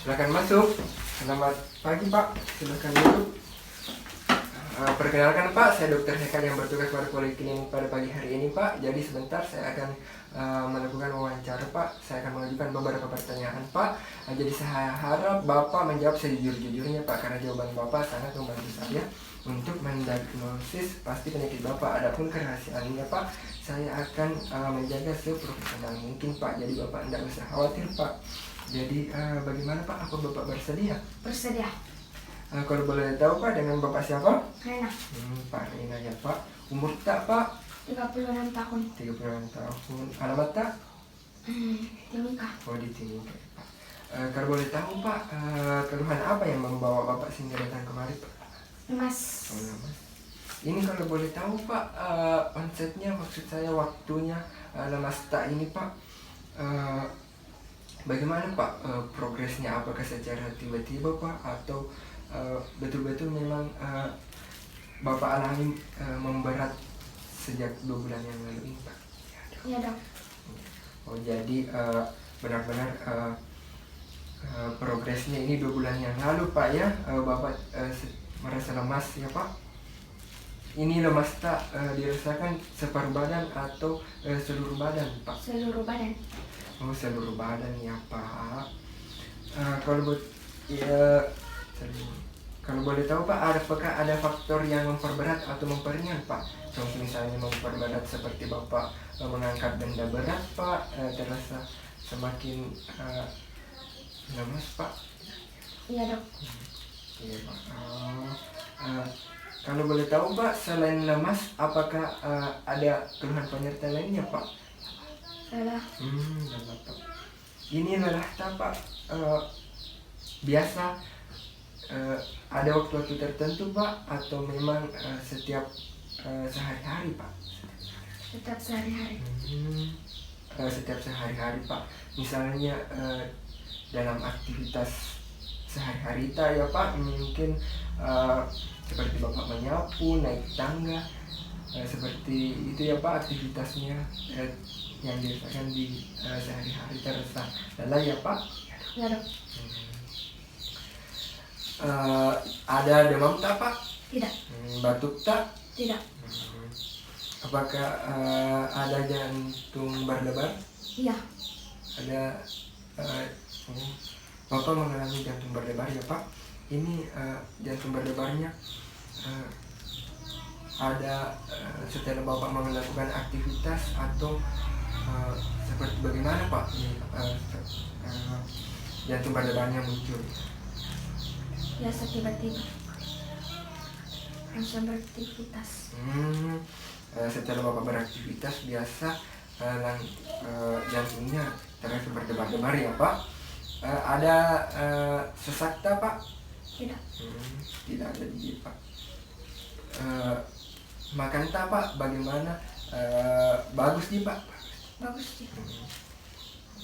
Silakan masuk. Selamat pagi Pak, silakan duduk. Perkenalkan Pak, saya Dr. Hekal yang bertugas pada Poliklinik pada pagi hari ini Pak. Jadi sebentar saya akan melakukan wawancara Pak. Saya akan mengajukan beberapa pertanyaan Pak. Jadi saya harap Bapak menjawab sejujur-jujurnya Pak, karena jawaban Bapak sangat membantu saya untuk mendiagnosis pasti penyakit Bapak. Adapun kerahasiaannya Pak, saya akan menjaga seprofesional mungkin Pak. Jadi Bapak tidak usah khawatir Pak. Jadi bagaimana Pak? Apa Bapak bersedia? Bersedia. Kalau boleh tahu Pak, dengan Bapak siapa? Rena. Pak Rina ya Pak. Umur tak Pak? 36 tahun. 36 tahun. Alamat tak? Timika. Oh, di Timika Pak. Kalau boleh tahu Pak, keluhan apa yang membawa Bapak sehingga datang kemari Pak? Lemas. Oh, lemas. Ini kalau boleh tahu Pak, onsetnya, maksud saya waktunya lemas tak ini Pak, bagaimana Pak progresnya? Apakah secara tiba-tiba Pak, atau betul-betul memang Bapak alami memberat sejak 2 bulan yang lalu ini Pak? Iya dok. Oh, jadi benar-benar progresnya ini 2 bulan yang lalu Pak ya. Bapak merasa lemas ya Pak? Ini lemas tak dirasakan separuh badan atau seluruh badan Pak? Seluruh badan. Oh, seluruh badan ya Pak. Kalau boleh tahu Pak, apakah ada faktor yang memperberat atau memperingan Pak? Contoh misalnya memperberat seperti Bapak mengangkat benda berat Pak, terasa semakin lemas Pak? Iya dok. Iya Pak. Kalau boleh tahu Pak, selain lemas, apakah ada keluhan penyerta lainnya Pak? Lelah. Lelah Pak. Ini lelah tak Pak? Biasa ada waktu-waktu tertentu Pak, atau memang setiap sehari-hari Pak? Tetap sehari-hari. Setiap sehari-hari Pak. Misalnya dalam aktivitas sehari-hari ya Pak, mungkin seperti Bapak menyapu, naik tangga, seperti itu ya Pak aktivitasnya yang dirasakan di sehari-hari, terasa lelah ya Pak? Iya dok. Ada demam tak Pak? Tidak. Batuk tak? Tidak. Apakah ada jantung berdebar? Iya. Ada Bapak mengalami jantung berdebar ya Pak? Ini jantung berdebarnya ada setelah Bapak melakukan aktivitas, atau seperti bagaimana Pak jantung berdebarnya muncul? Biasa tiba-tiba. Langsung beraktivitas. Setelah Bapak beraktivitas biasa jantungnya terasa berdebar-debar ya Pak? Ada sesak tak Pak? Tidak. Tidak ada di Pak. Makan tak Pak? Bagaimana? Bagus nih Pak? Bagus sih.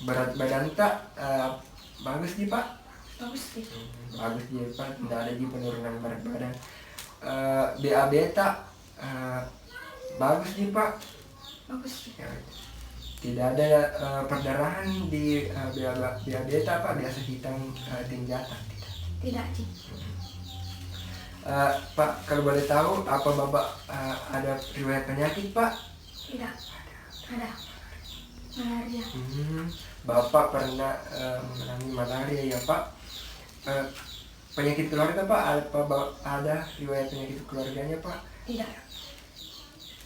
Berat badan tak? Bagus nih Pak? Bagus sih. Bagus nih Pak, tidak ada di penurunan berat badan. BAB tak? Bagus nih Pak? Bagus sih. Tidak ada perdarahan di BAB tak Pak? Biasa hitam tinjatan? Tidak sih. Pak, kalau boleh tahu, apa Bapak ada riwayat penyakit Pak? Tidak. Ada. Malaria. Bapak pernah mengalami malaria ya Pak? Penyakit keluarga Pak? Ada riwayat penyakit keluarganya Pak? Tidak.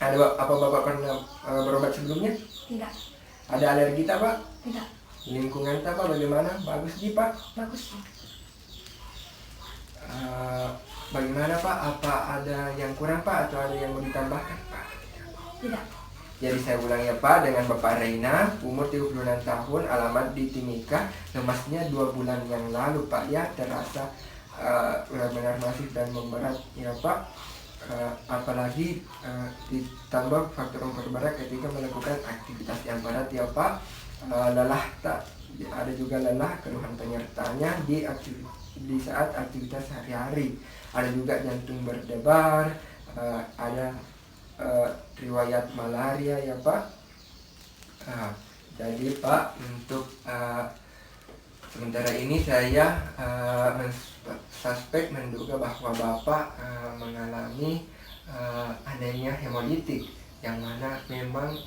Apa Bapak pernah berobat sebelumnya? Tidak. Ada alergi tak Pak? Tidak. Lingkungan tak Pak bagaimana? Bagus sih Pak? Bagus sih. Bagaimana Pak? Apa ada yang kurang Pak, atau ada yang mau ditambahkan Pak? Tidak. Jadi saya ulang ya Pak, dengan Bapak Reina, umur 36 tahun, alamat di Timika, lemasnya 2 bulan yang lalu Pak ya, terasa benar-benar masif dan memberat ya Pak. Apalagi ditambah faktor memperberat ketika melakukan aktivitas yang berat ya Pak. Lelah tak? Ada juga lelah, keluhan penyertanya di saat aktivitas sehari-hari. Ada juga jantung berdebar, ada riwayat malaria ya Pak. Jadi Pak, untuk Sementara ini saya suspek menduga bahwa Bapak mengalami anemia hemolitik, yang mana memang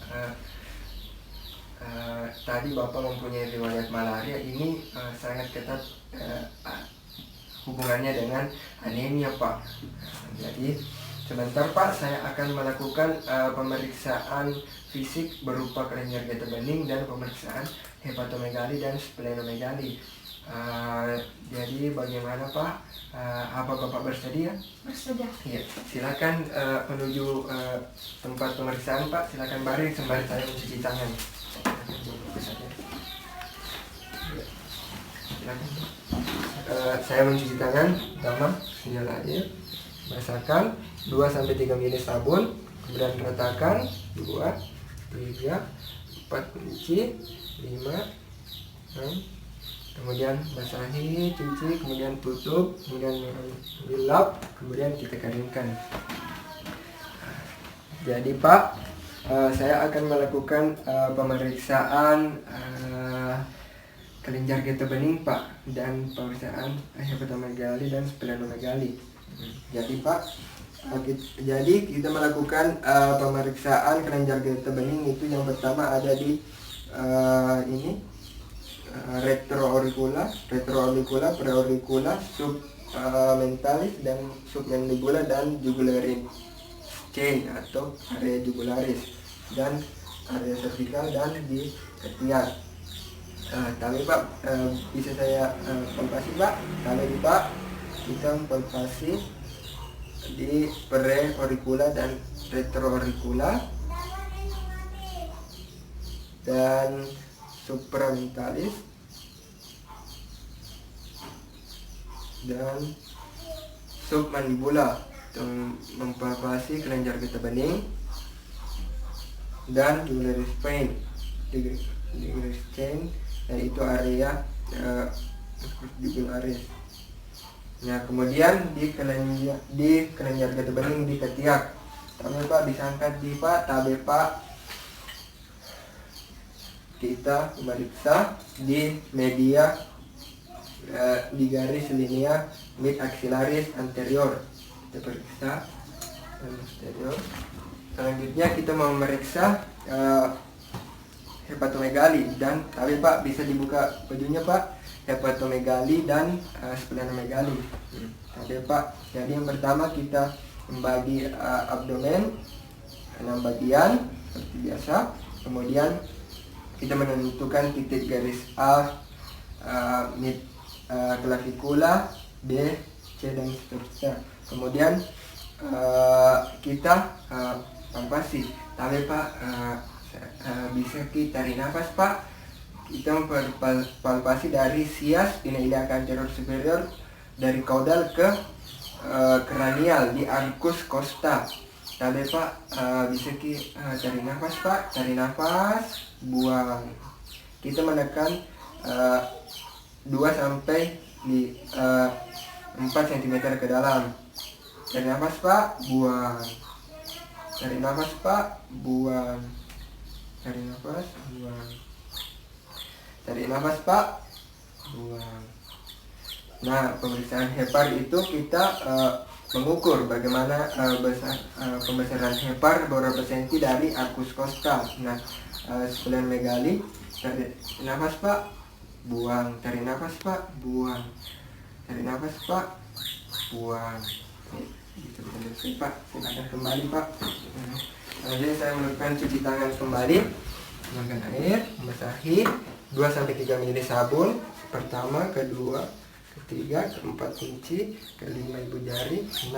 tadi Bapak mempunyai riwayat malaria. Ini sangat ketat hubungannya dengan anemia, Pak. Jadi sebentar Pak, saya akan melakukan pemeriksaan fisik berupa kelenjar getah bening dan pemeriksaan hepatomegali dan splenomegali. Jadi bagaimana Pak? Apa Bapak bersedia? Bersedia. Iya, silakan menuju tempat pemeriksaan Pak. Silakan baring sembari saya mencuci tangan. Silakan. Saya mencuci tangan. Pertama, sinyal air, basahkan 2-3 ml sabun, kemudian ratakan 2, 3, 4 kunci, 5, 6, kemudian basahi, cuci, kemudian tutup, kemudian dilap, kemudian kita keringkan. Jadi Pak, saya akan melakukan pemeriksaan kelenjar getah bening Pak, dan pemeriksaan hepatomegali dan splenomegali. Jadi Pak, jadi kita melakukan pemeriksaan kelenjar getah bening itu yang pertama ada di ini retroauricula, preauricula, submentalis dan submandibular dan jugularis chain atau area jugularis, dan area cervical dan di ketiak. Tapi Pak, bisa saya palpasi Pak? Kalau di Pak, kita palpasi di preauricula dan retroauricula dan supramentalis dan submandibular, mempalpasi kelenjar getah bening dan jugularis chain, dan itu area jugularis. Nah, kemudian di kelenjar getah bening di ketiak. Tabe Pak, bisa angkat di Pak, tabe Pak. Kita memeriksa di media di garis linea mid axillaris anterior. Kita periksa anterior. Selanjutnya kita memeriksa hepatomegali dan tapi Pak, bisa dibuka bajunya Pak, hepatomegali dan splenomegali. Tapi Pak, jadi yang pertama kita membagi abdomen 6 bagian seperti biasa. Kemudian kita menentukan titik garis A, mid clavicular, B, C dan seterusnya. Kemudian kita palpasi. Tapi Pak, bisa kita tarik nafas Pak. Kita palpasi dari sias iliac anterior superior, dari caudal ke kranial di arcus costa. Tapi Pak, bisa kita tarik nafas Pak. Tarik nafas, buang. Kita menekan 2 sampai 4 cm ke dalam. Tarik nafas Pak, buang. Tarik nafas Pak, buang. Tarik nafas, buang. Tarik nafas Pak, buang. Nah, pemeriksaan hepar itu kita mengukur bagaimana pembesaran hepar beberapa senti dari arcus costa. Nah, splenomegali, tarik nafas Pak, buang. Tarik nafas Pak, buang. Tarik nafas Pak, buang. Gitu Pak, silakan kembali Pak. Jadi saya melakukan cuci tangan kembali menggunakan air, membasahi 2-3 ml sabun, pertama, kedua, ketiga, keempat kunci, kelima ibu jari, 6,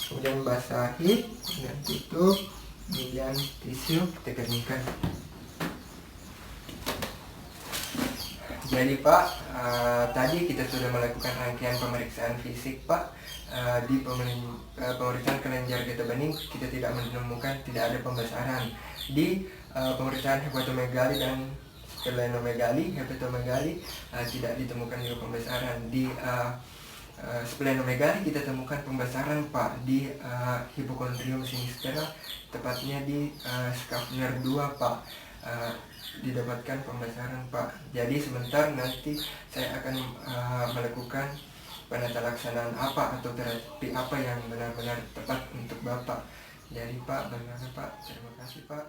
kemudian basahi, kemudian tutup, kemudian tisu, kita keringkan. Jadi Pak, tadi kita sudah melakukan rangkaian pemeriksaan fisik Pak. Di pemeriksaan kelenjar getah bening kita tidak menemukan, tidak ada pembesaran. Di pemeriksaan hepatomegali dan splenomegali, tidak ditemukan juga pembesaran. Di splenomegali kita temukan pembesaran Pak di hipokondrium sinistera, tepatnya di Schaffner 2 Pak. didapatkan pembesaran Pak. Jadi sebentar nanti saya akan melakukan penata laksanaan apa atau terapi apa yang benar-benar tepat untuk Bapak. Jadi Pak, bagaimana Pak? Terima kasih Pak.